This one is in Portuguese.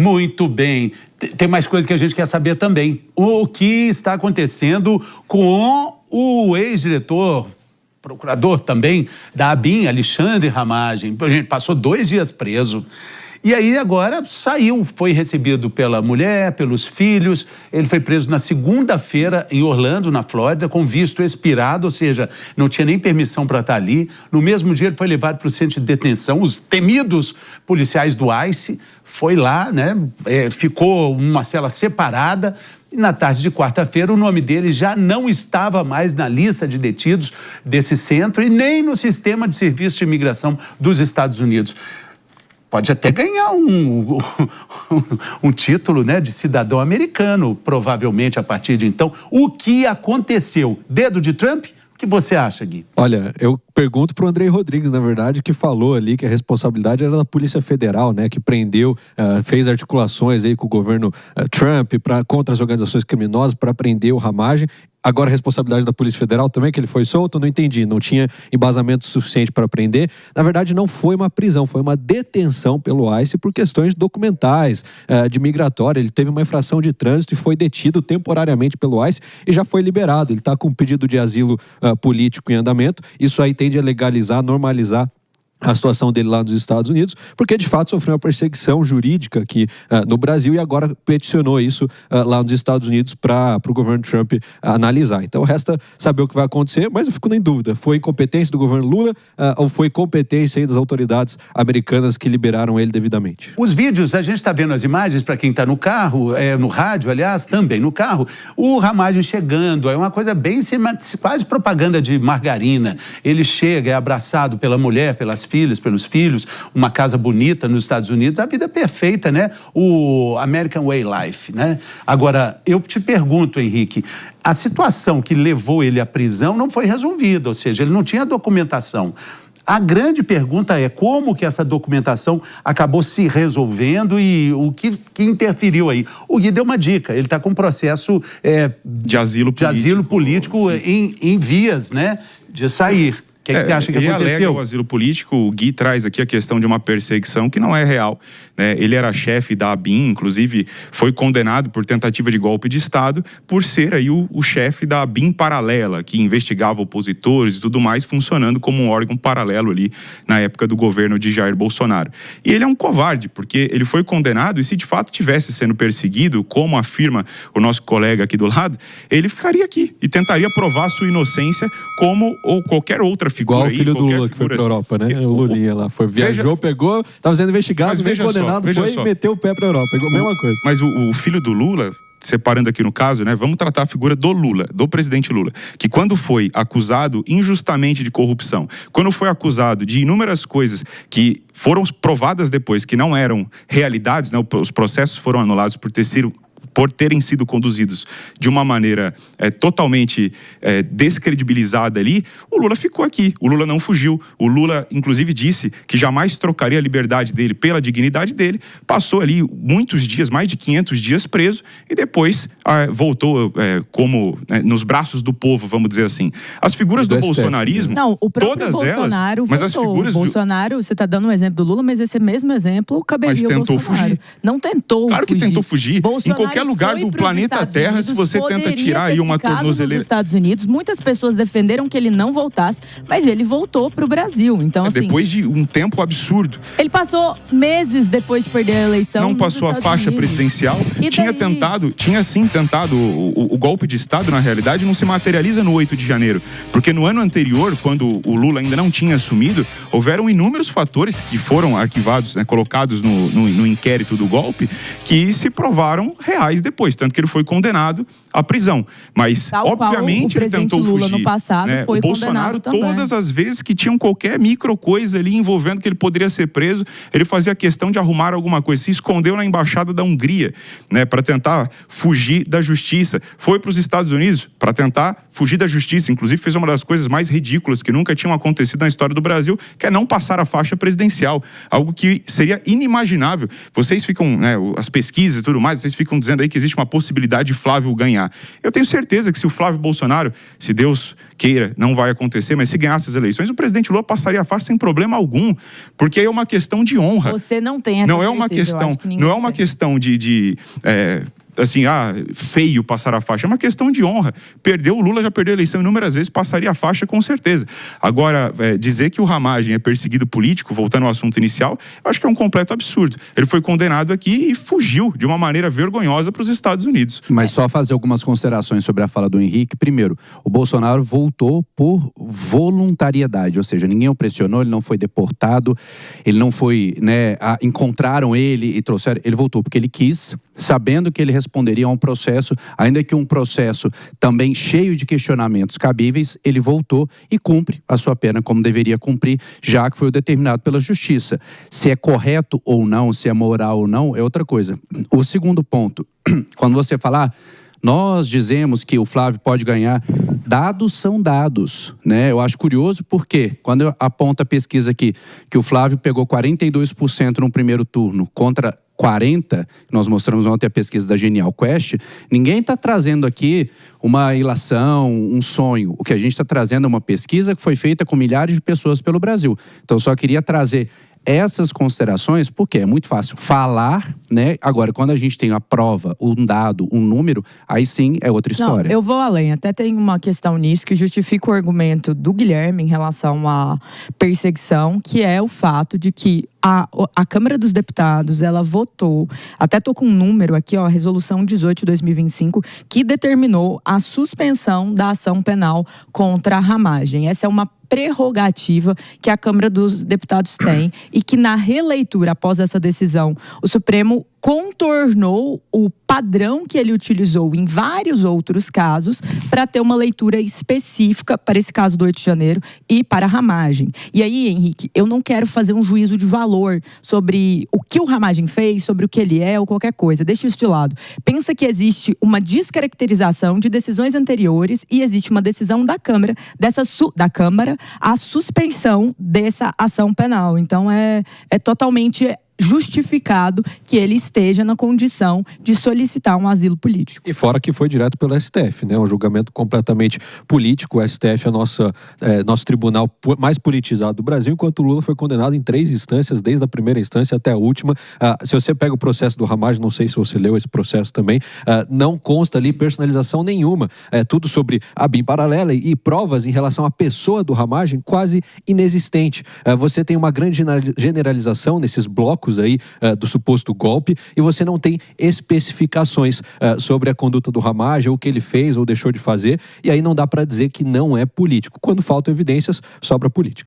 Muito bem. Tem mais coisa que a gente quer saber também. O que está acontecendo com o ex-diretor, procurador também, da ABIN, Alexandre Ramagem. A gente passou 2 dias preso. E aí agora saiu, foi recebido pela mulher, pelos filhos. Ele foi preso na segunda-feira em Orlando, na Flórida, com visto expirado, ou seja, não tinha nem permissão para estar ali. No mesmo dia ele foi levado para o centro de detenção. Os temidos policiais do ICE foi lá, né? Ficou uma cela separada. E na tarde de quarta-feira o nome dele já não estava mais na lista de detidos desse centro e nem no sistema de serviço de imigração dos Estados Unidos. Pode até ganhar um título, né, de cidadão americano, provavelmente, a partir de então. O que aconteceu? Dedo de Trump? O que você acha, Gui? Olha, eu pergunto para o Andrei Rodrigues, na verdade, que falou ali que a responsabilidade era da Polícia Federal, né, que prendeu, fez articulações aí com o governo Trump contra as organizações criminosas para prender o Ramagem. Agora a responsabilidade da Polícia Federal também, que ele foi solto? Não entendi, não tinha embasamento suficiente para prender. Na verdade, não foi uma prisão, foi uma detenção pelo ICE por questões documentais, de migratória. Ele teve uma infração de trânsito e foi detido temporariamente pelo ICE e já foi liberado. Ele está com um pedido de asilo político em andamento. Isso aí tende a legalizar, normalizar a situação dele lá nos Estados Unidos, porque de fato sofreu uma perseguição jurídica aqui no Brasil e agora peticionou isso lá nos Estados Unidos para o governo Trump analisar. Então resta saber o que vai acontecer, mas eu fico em dúvida, foi incompetência do governo Lula ou foi competência aí das autoridades americanas que liberaram ele devidamente? Os vídeos, a gente está vendo as imagens, para quem está no carro, no rádio, aliás, também no carro, o Ramagem chegando, é uma coisa bem, quase propaganda de margarina. Ele chega, é abraçado pela mulher, pelas filhas, pelos filhos, uma casa bonita nos Estados Unidos, a vida perfeita, né? O American Way Life, né? Agora, eu te pergunto, Henrique, a situação que levou ele à prisão não foi resolvida, ou seja, ele não tinha documentação. A grande pergunta é como que essa documentação acabou se resolvendo e o que interferiu aí. O Gui deu uma dica, ele está com um processo de asilo político em vias, né, de sair. O que você acha que aconteceu? Ele alega o asilo político, o Gui traz aqui a questão de uma perseguição que não é real, né? Ele era chefe da ABIN, inclusive foi condenado por tentativa de golpe de Estado por ser aí o chefe da ABIN paralela, que investigava opositores e tudo mais, funcionando como um órgão paralelo ali na época do governo de Jair Bolsonaro. E ele é um covarde, porque ele foi condenado e se de fato tivesse sendo perseguido, como afirma o nosso colega aqui do lado, ele ficaria aqui e tentaria provar sua inocência como ou qualquer outra figura. Igual o filho do Lula que foi pra Europa, né? O Lulinha lá, viajou, pegou, estava sendo investigado, veio condenado, foi e meteu o pé pra Europa, pegou a mesma coisa. Mas o filho do Lula, separando aqui no caso, né, vamos tratar a figura do Lula, do presidente Lula, que quando foi acusado injustamente de corrupção, quando foi acusado de inúmeras coisas que foram provadas depois que não eram realidades, né, os processos foram anulados por terem sido conduzidos de uma maneira totalmente descredibilizada ali, o Lula ficou aqui, o Lula não fugiu, o Lula inclusive disse que jamais trocaria a liberdade dele pela dignidade dele, passou ali muitos dias, mais de 500 dias preso e depois voltou como nos braços do povo, vamos dizer assim. As figuras do bolsonarismo, não, o todas Bolsonaro elas, mas as figuras o Bolsonaro, você está dando um exemplo do Lula, mas esse mesmo exemplo caberia mas tentou fugir. Não tentou claro fugir. Que tentou fugir. Bolsonaro em qualquer lugar do planeta Terra, se você tenta tirar aí uma tornozeleira. Nos Estados Unidos, muitas pessoas defenderam que ele não voltasse, mas ele voltou para o Brasil. Então, assim, depois de um tempo absurdo. Ele passou meses depois de perder a eleição. Não passou a faixa presidencial. Tinha sim tentado o golpe de Estado, na realidade, não se materializa no 8 de janeiro. Porque no ano anterior, quando o Lula ainda não tinha assumido, houveram inúmeros fatores que foram arquivados, né, colocados no inquérito do golpe, que se provaram reais depois, tanto que ele foi condenado à prisão. Mas, obviamente, ele tentou Lula fugir. No passado, né? foi o Bolsonaro, todas as vezes que tinham qualquer micro coisa ali envolvendo que ele poderia ser preso, ele fazia questão de arrumar alguma coisa. Se escondeu na embaixada da Hungria, né, para tentar fugir da justiça. Foi para os Estados Unidos para tentar fugir da justiça. Inclusive, fez uma das coisas mais ridículas que nunca tinham acontecido na história do Brasil, que é não passar a faixa presidencial. Algo que seria inimaginável. Vocês ficam, né, as pesquisas e tudo mais, vocês ficam dizendo dizendo aí que existe uma possibilidade de Flávio ganhar. Eu tenho certeza que se o Flávio Bolsonaro, se Deus queira, não vai acontecer, mas se ganhasse as eleições, o presidente Lula passaria a faixa sem problema algum, porque aí é uma questão de honra. Você não tem essa não é uma certeza, questão, não é uma questão de assim, feio passar a faixa. É uma questão de honra. Perdeu o Lula, já perdeu a eleição inúmeras vezes, passaria a faixa com certeza. Agora, dizer que o Ramagem é perseguido político, voltando ao assunto inicial, eu acho que é um completo absurdo. Ele foi condenado aqui e fugiu de uma maneira vergonhosa para os Estados Unidos. Mas só fazer algumas considerações sobre a fala do Henrique. Primeiro, o Bolsonaro voltou por voluntariedade, ou seja, ninguém o pressionou, ele não foi deportado, ele não foi, encontraram ele e trouxeram, ele voltou porque ele quis, sabendo que ele responderia a um processo, ainda que um processo também cheio de questionamentos cabíveis, ele voltou e cumpre a sua pena como deveria cumprir, já que foi determinado pela justiça. Se é correto ou não, se é moral ou não, é outra coisa. O segundo ponto, quando você falar, nós dizemos que o Flávio pode ganhar, dados são dados, né? Eu acho curioso porque, quando aponta a pesquisa aqui, que o Flávio pegou 42% no primeiro turno contra 40%, nós mostramos ontem a pesquisa da Genial Quest, ninguém está trazendo aqui uma ilação, um sonho. O que a gente está trazendo é uma pesquisa que foi feita com milhares de pessoas pelo Brasil. Então, eu só queria trazer essas considerações, porque é muito fácil falar, né? Agora, quando a gente tem a prova, um dado, um número, aí sim é outra história. Não, eu vou além. Até tem uma questão nisso que justifica o argumento do Guilherme em relação à perseguição, que é o fato de que a Câmara dos Deputados, ela votou, até tô com um número aqui, ó, a Resolução 18 de 2025, que determinou a suspensão da ação penal contra a Ramagem. Essa é uma prerrogativa que a Câmara dos Deputados tem e que na releitura após essa decisão, o Supremo contornou o padrão que ele utilizou em vários outros casos para ter uma leitura específica para esse caso do 8 de janeiro e para a Ramagem. E aí, Henrique, eu não quero fazer um juízo de valor sobre o que o Ramagem fez, sobre o que ele é ou qualquer coisa. Deixa isso de lado. Pensa que existe uma descaracterização de decisões anteriores e existe uma decisão da Câmara, da Câmara, a suspensão dessa ação penal. Então, é totalmente justificado que ele esteja na condição de solicitar um asilo político. E fora que foi direto pelo STF, né? Um julgamento completamente político. O STF é nosso tribunal mais politizado do Brasil, enquanto o Lula foi condenado em 3 instâncias, desde a primeira instância até a última. Se você pega o processo do Ramagem, não sei se você leu esse processo também, não consta ali personalização nenhuma. É tudo sobre a BIM paralela e provas em relação à pessoa do Ramagem quase inexistente. Você tem uma grande generalização nesses blocos aí do suposto golpe e você não tem especificações sobre a conduta do Ramagem, ou o que ele fez ou deixou de fazer, e aí não dá para dizer que não é político. Quando faltam evidências, sobra política.